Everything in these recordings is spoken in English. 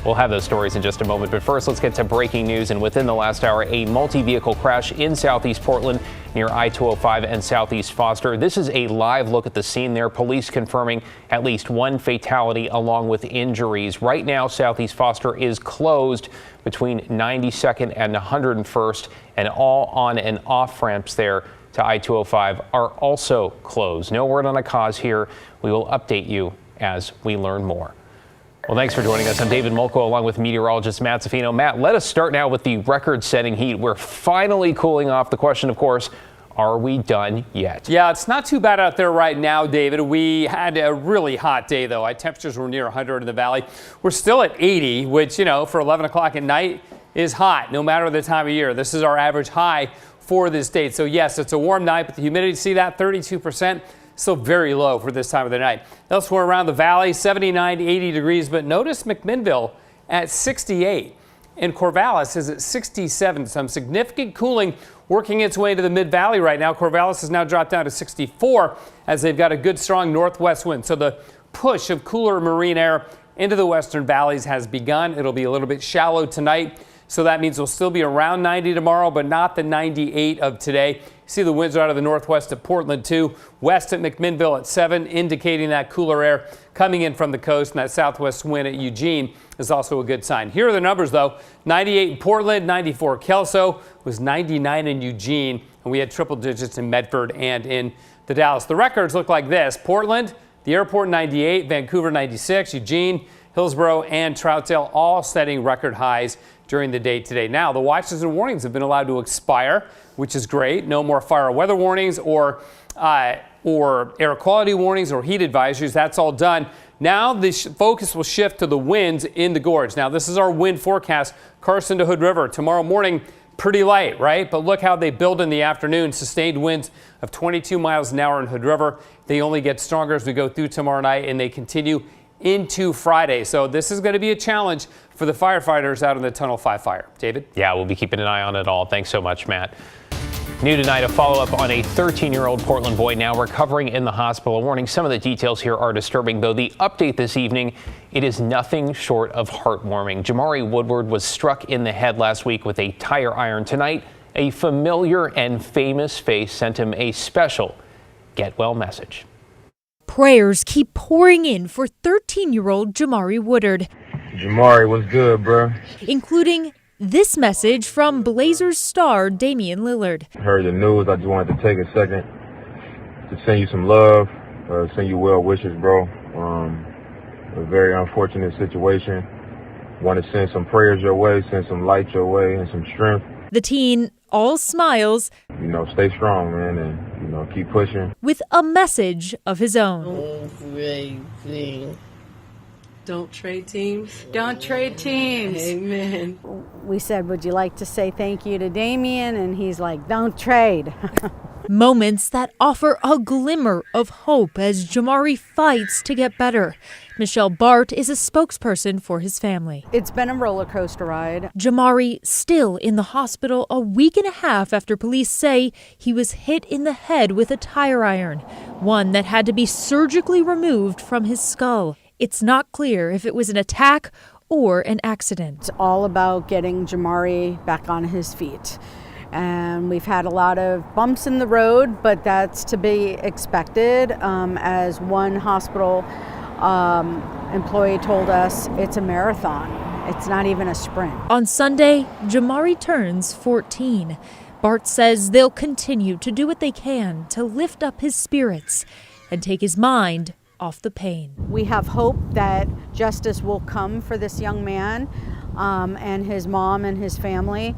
We'll have those stories in just a moment, but first let's get to breaking news. And within the last hour, a multi-vehicle crash in southeast Portland near I-205 and southeast Foster. This is a live look at the scene there. Police confirming at least one fatality along with injuries. Right now, southeast Foster is closed between 92nd and 101st, and all on and off ramps there to I-205 are also closed. No word on a cause here. We will update you as we learn more. Well, thanks for joining us. I'm David Molko along with meteorologist Matt Zafino. Matt, let us start now with the record-setting heat. We're finally cooling off. The question, of course, are we done yet? Yeah, it's not too bad out there right now, David. We had a really hot day, though. Our temperatures were near 100 in the valley. We're still at 80, which, for 11 o'clock at night is hot, no matter the time of year. This is our average high for this date. So, yes, it's a warm night, but the humidity, see that, 32%. Still very low for this time of the night. Elsewhere around the valley, 79 to 80 degrees, but notice McMinnville at 68 and Corvallis is at 67. Some significant cooling working its way into the mid-valley right now. Corvallis has now dropped down to 64 as they've got a good strong northwest wind. So the push of cooler marine air into the western valleys has begun. It'll be a little bit shallow tonight. So that means we'll still be around 90 tomorrow, but not the 98 of today. See the winds are out of the northwest at Portland, too. West at McMinnville at 7, indicating that cooler air coming in from the coast. And that southwest wind at Eugene is also a good sign. Here are the numbers, though. 98 in Portland, 94 Kelso, was 99 in Eugene. And we had triple digits in Medford and in the Dallas. The records look like this. Portland, the airport 98, Vancouver 96, Eugene, Hillsborough, and Troutdale all setting record highs during the day today. Now, the watches and warnings have been allowed to expire, which is great. No more fire weather warnings or air quality warnings or heat advisories. That's all done. Now the focus will shift to the winds in the gorge. Now, this is our wind forecast. Carson to Hood River tomorrow morning, pretty light, right? But look how they build in the afternoon. Sustained winds of 22 miles an hour in Hood River. They only get stronger as we go through tomorrow night, and they continue into Friday. So this is going to be a challenge for the firefighters out in the Tunnel 5 fire. David? Yeah, we'll be keeping an eye on it all. Thanks so much, Matt. New tonight, a follow-up on a 13-year-old Portland boy now recovering in the hospital. A warning, some of the details here are disturbing, though the update this evening, it is nothing short of heartwarming. Jamari Woodward was struck in the head last week with a tire iron. Tonight, a familiar and famous face sent him a special get well message. Prayers keep pouring in for 13-year-old Jamari Woodward. Jamari, what's good, bro? Including this message from Blazers star Damian Lillard. Heard the news. I just wanted to take a second to send you some love, send you well wishes, bro. A very unfortunate situation. Want to send some prayers your way, send some light your way, and some strength. The teen, all smiles, stay strong, man, and, keep pushing. With a message of his own. Don't trade teams. Don't trade teams. Amen. We said, would you like to say thank you to Damien? And he's like, don't trade. Moments that offer a glimmer of hope as Jamari fights to get better. Michelle Bart is a spokesperson for his family. It's been a roller coaster ride. Jamari still in the hospital a week and a half after police say he was hit in the head with a tire iron, one that had to be surgically removed from his skull. It's not clear if it was an attack or an accident. It's all about getting Jamari back on his feet. And we've had a lot of bumps in the road, but that's to be expected. As one hospital employee told us, it's a marathon. It's not even a sprint. On Sunday, Jamari turns 14. Bart says they'll continue to do what they can to lift up his spirits and take his mind off the pain. We have hope that justice will come for this young man and his mom and his family.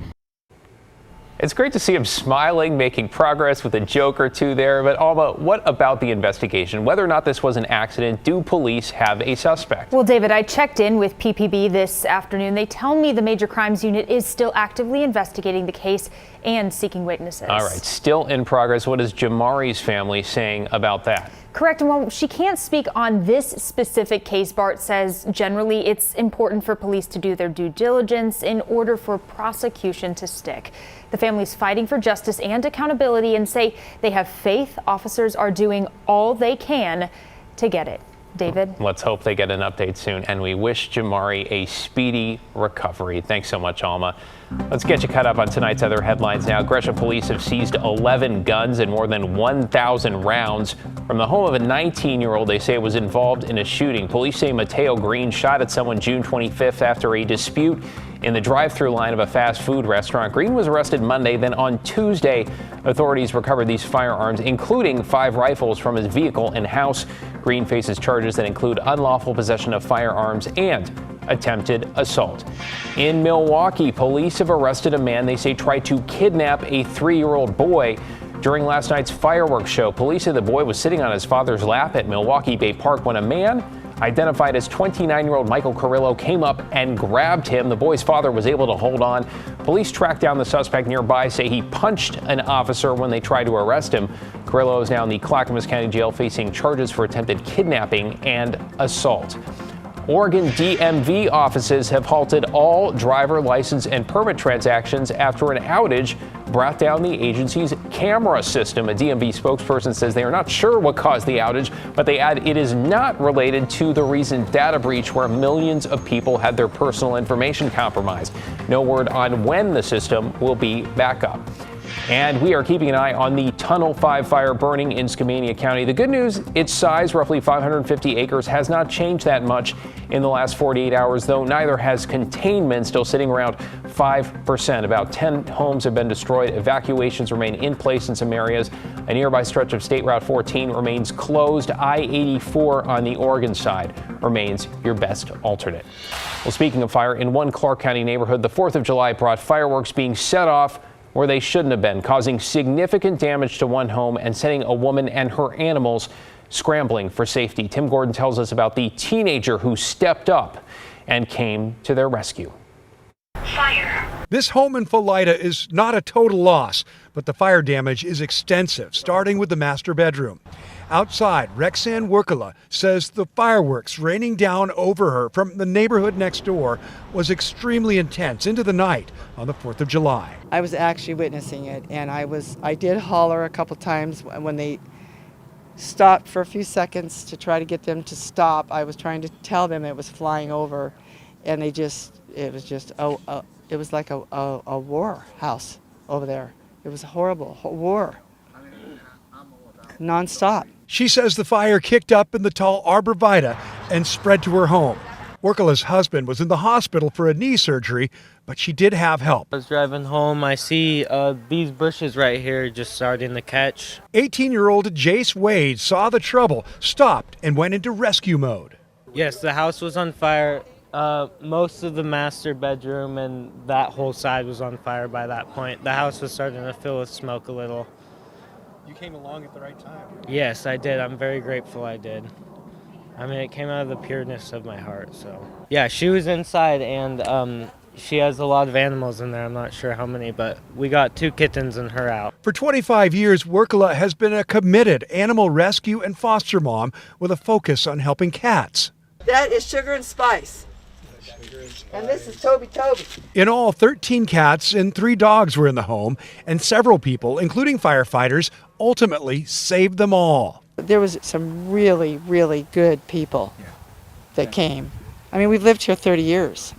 It's great to see him smiling, making progress with a joke or two there. But Alma, what about the investigation? Whether or not this was an accident, do police have a suspect? Well, David, I checked in with PPB this afternoon. They tell me the Major Crimes Unit is still actively investigating the case and seeking witnesses. All right, still in progress. What is Jamari's family saying about that? Correct. And while she can't speak on this specific case, Bart says generally it's important for police to do their due diligence in order for prosecution to stick. The family's fighting for justice and accountability and say they have faith officers are doing all they can to get it. David? Let's hope they get an update soon, and we wish Jamari a speedy recovery. Thanks so much, Alma. Let's get you caught up on tonight's other headlines now. Gresham police have seized 11 guns and more than 1,000 rounds from the home of a 19-year-old they say was involved in a shooting. Police say Mateo Green shot at someone June 25th after a dispute in the drive-through line of a fast food restaurant. Green was arrested Monday. Then on Tuesday, authorities recovered these firearms, including 5 rifles from his vehicle and house. Green faces charges that include unlawful possession of firearms and attempted assault. In Milwaukee, police have arrested a man they say tried to kidnap a 3-year-old boy during last night's fireworks show. Police say the boy was sitting on his father's lap at Milwaukee Bay Park when a man identified as 29-year-old Michael Carrillo came up and grabbed him. The boy's father was able to hold on. Police tracked down the suspect nearby, say he punched an officer when they tried to arrest him. Carrillo is now in the Clackamas County Jail facing charges for attempted kidnapping and assault. Oregon DMV offices have halted all driver license and permit transactions after an outage brought down the agency's camera system. A DMV spokesperson says they are not sure what caused the outage, but they add it is not related to the recent data breach where millions of people had their personal information compromised. No word on when the system will be back up. And we are keeping an eye on the Tunnel 5 fire burning in Skamania County. The good news, its size, roughly 550 acres, has not changed that much in the last 48 hours, though neither has containment, still sitting around 5%. About 10 homes have been destroyed. Evacuations remain in place in some areas. A nearby stretch of State Route 14 remains closed. I-84 on the Oregon side remains your best alternate. Well, speaking of fire, in one Clark County neighborhood, the 4th of July brought fireworks being set off where they shouldn't have been, causing significant damage to one home and sending a woman and her animals scrambling for safety. Tim Gordon tells us about the teenager who stepped up and came to their rescue. Fire. This home in Philida is not a total loss, but the fire damage is extensive, starting with the master bedroom. Outside, Rexanne Workala says the fireworks raining down over her from the neighborhood next door was extremely intense into the night on the 4th of July. I was actually witnessing it, and I did holler a couple times when they stopped for a few seconds to try to get them to stop. I was trying to tell them it was flying over, and it was like a war house over there. It was a horrible war, nonstop. She says the fire kicked up in the tall arborvitae and spread to her home. Workala's husband was in the hospital for a knee surgery, but she did have help. I was driving home. I see these bushes right here just starting to catch. 18-year-old Jace Wade saw the trouble, stopped, and went into rescue mode. Yes, the house was on fire. Most of the master bedroom and that whole side was on fire by that point. The house was starting to fill with smoke a little. You came along at the right time. Yes, I did. I'm very grateful I did. I mean, it came out of the pureness of my heart, so. Yeah, she was inside, and she has a lot of animals in there. I'm not sure how many, but we got 2 kittens and her out. For 25 years, Workala has been a committed animal rescue and foster mom with a focus on helping cats. That is Sugar and Spice. And this is Toby. In all, 13 cats and 3 dogs were in the home, and several people, including firefighters, ultimately saved them all. There was some really, really good people that came. I mean, we've lived here 30 years.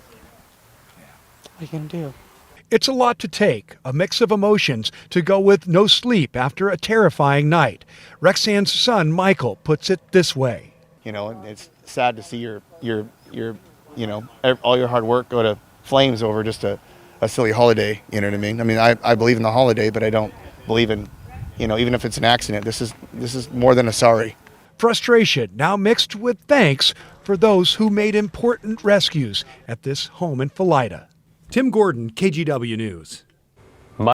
What are you going to do? It's a lot to take, a mix of emotions to go with no sleep after a terrifying night. Rexanne's son, Michael, puts it this way. You know, it's sad to see your all your hard work go to flames over just a silly holiday. You know what I mean? I mean, I believe in the holiday, but I don't believe in, even if it's an accident. This is more than a sorry. Frustration now mixed with thanks for those who made important rescues at this home in Philida. Tim Gordon, KGW News.